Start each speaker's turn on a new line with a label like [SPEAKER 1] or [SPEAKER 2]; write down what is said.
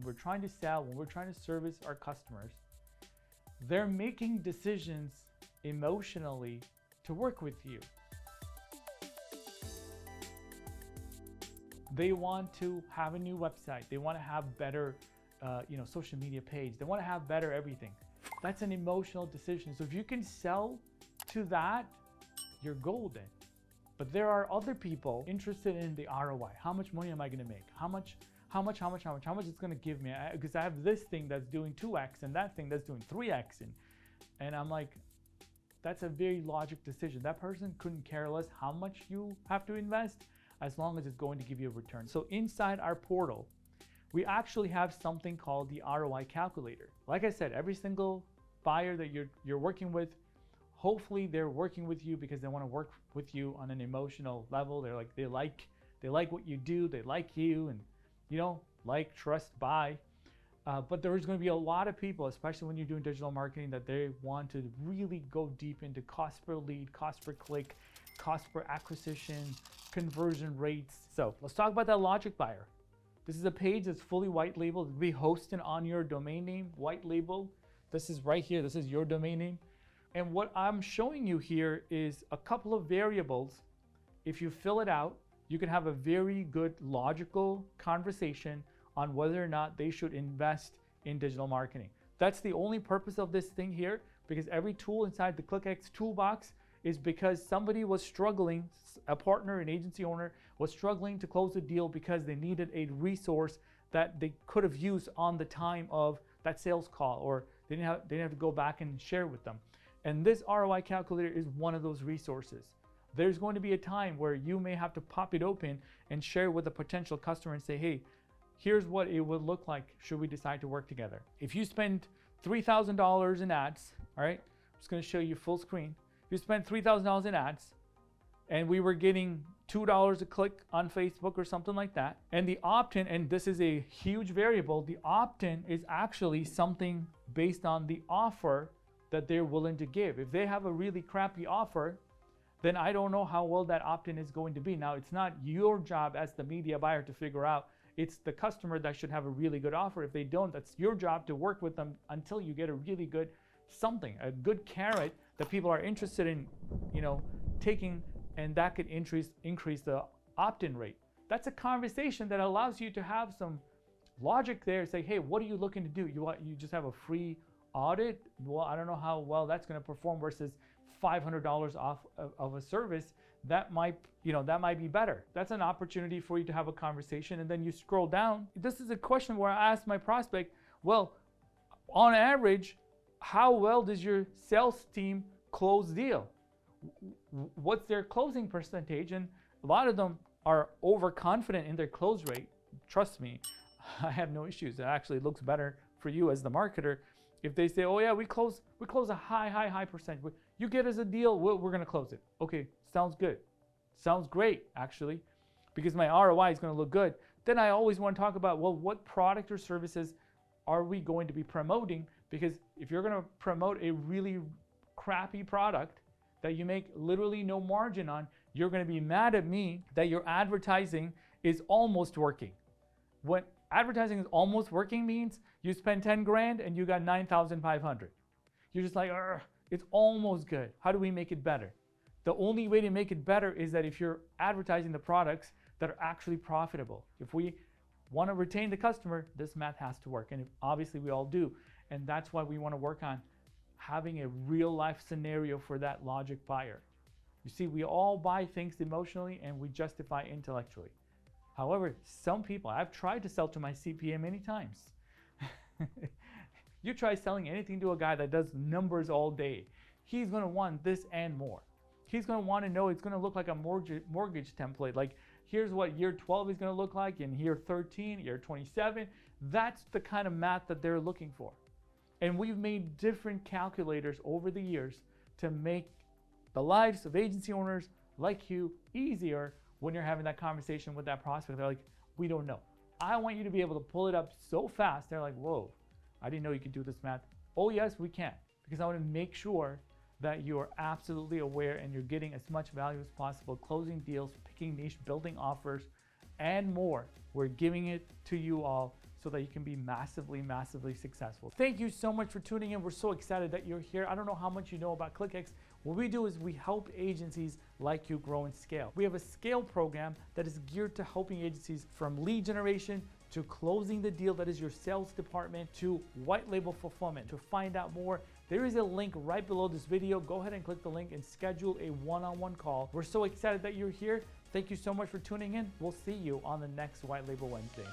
[SPEAKER 1] we're trying to sell, when we're trying to service our customers, they're making decisions emotionally to work with you. They want to have a new website. They want to have better, social media page. They want to have better everything. That's an emotional decision. So if you can sell to that, you're golden. But there are other people interested in the ROI. How much money am I going to make? How much it's going to give me? Because I have this thing that's doing 2x and that thing that's doing 3x. And I'm like, that's a very logical decision. That person couldn't care less how much you have to invest, as long as it's going to give you a return. So inside our portal, we actually have something called the ROI calculator. Like I said, every single buyer that you're working with, hopefully they're working with you because they want to work with you on an emotional level. They like what you do, they like you, and like, trust, buy. But there's going to be a lot of people, especially when you're doing digital marketing, that they want to really go deep into cost per lead, cost per click, cost per acquisition, conversion rates. So let's talk about that logic buyer. This is a page that's fully white labeled. It'll be hosted on your domain name, white label. This is right here. This is your domain name. And what I'm showing you here is a couple of variables. If you fill it out, you can have a very good logical conversation on whether or not they should invest in digital marketing. That's the only purpose of this thing here, because every tool inside the Clickx toolbox is because somebody was struggling, a partner, an agency owner was struggling to close a deal because they needed a resource that they could have used on the time of that sales call, or they didn't have to go back and share with them. And this ROI calculator is one of those resources. There's going to be a time where you may have to pop it open and share with a potential customer and say, hey, here's what it would look like should we decide to work together. If you spend $3,000 in ads, all right, I'm just going to show you full screen. If you spend $3,000 in ads and we were getting $2 a click on Facebook or something like that, and the opt-in, and this is a huge variable, the opt-in is actually something based on the offer that they're willing to give. If they have a really crappy offer, then I don't know how well that opt-in is going to be. Now, it's not your job as the media buyer to figure out. It's the customer that should have a really good offer. If they don't, that's your job to work with them until you get a really good something, a good carrot that people are interested in, taking, and that could increase the opt-in rate. That's a conversation that allows you to have some logic there. Say, hey, what are you looking to do? You just have a free audit? Well, I don't know how well that's going to perform versus $500 off of a service. That might be better. That's an opportunity for you to have a conversation. And then you scroll down. This is a question where I asked my prospect, well, on average, how well does your sales team close deal? What's their closing percentage? And a lot of them are overconfident in their close rate. Trust me, I have no issues. It actually looks better for you as the marketer. If they say, oh yeah, we close a high percentage. You get us a deal, we're going to close it. Okay, sounds good. Sounds great, actually, because my ROI is going to look good. Then I always want to talk about, well, what product or services are we going to be promoting? Because if you're going to promote a really crappy product that you make literally no margin on, you're going to be mad at me that your advertising is almost working. What advertising is almost working means you spend 10 grand and you got 9,500. You're just like, it's almost good. How do we make it better? The only way to make it better is that if you're advertising the products that are actually profitable. If we want to retain the customer, this math has to work. And obviously we all do. And that's why we want to work on having a real life scenario for that logic buyer. You see, we all buy things emotionally and we justify intellectually. However, some people, I've tried to sell to my CPA many times. You try selling anything to a guy that does numbers all day. He's going to want this and more. He's going to want to know it's going to look like a mortgage template. Like, here's what year 12 is going to look like, in year 13, year 27. That's the kind of math that they're looking for. And we've made different calculators over the years to make the lives of agency owners like you easier when you're having that conversation with that prospect. They're like, we don't know. I want you to be able to pull it up so fast. They're like, whoa, I didn't know you could do this math. Oh yes, we can. Because I want to make sure that you are absolutely aware and you're getting as much value as possible, closing deals, picking niche, building offers, and more. We're giving it to you all so that you can be massively, massively successful. Thank you so much for tuning in. We're so excited that you're here. I don't know how much you know about Clickx. What we do is we help agencies like you grow and scale. We have a scale program that is geared to helping agencies from lead generation to closing the deal that is your sales department to white label fulfillment. To find out more, there is a link right below this video. Go ahead and click the link and schedule a one-on-one call. We're so excited that you're here. Thank you so much for tuning in. We'll see you on the next White Label Wednesday.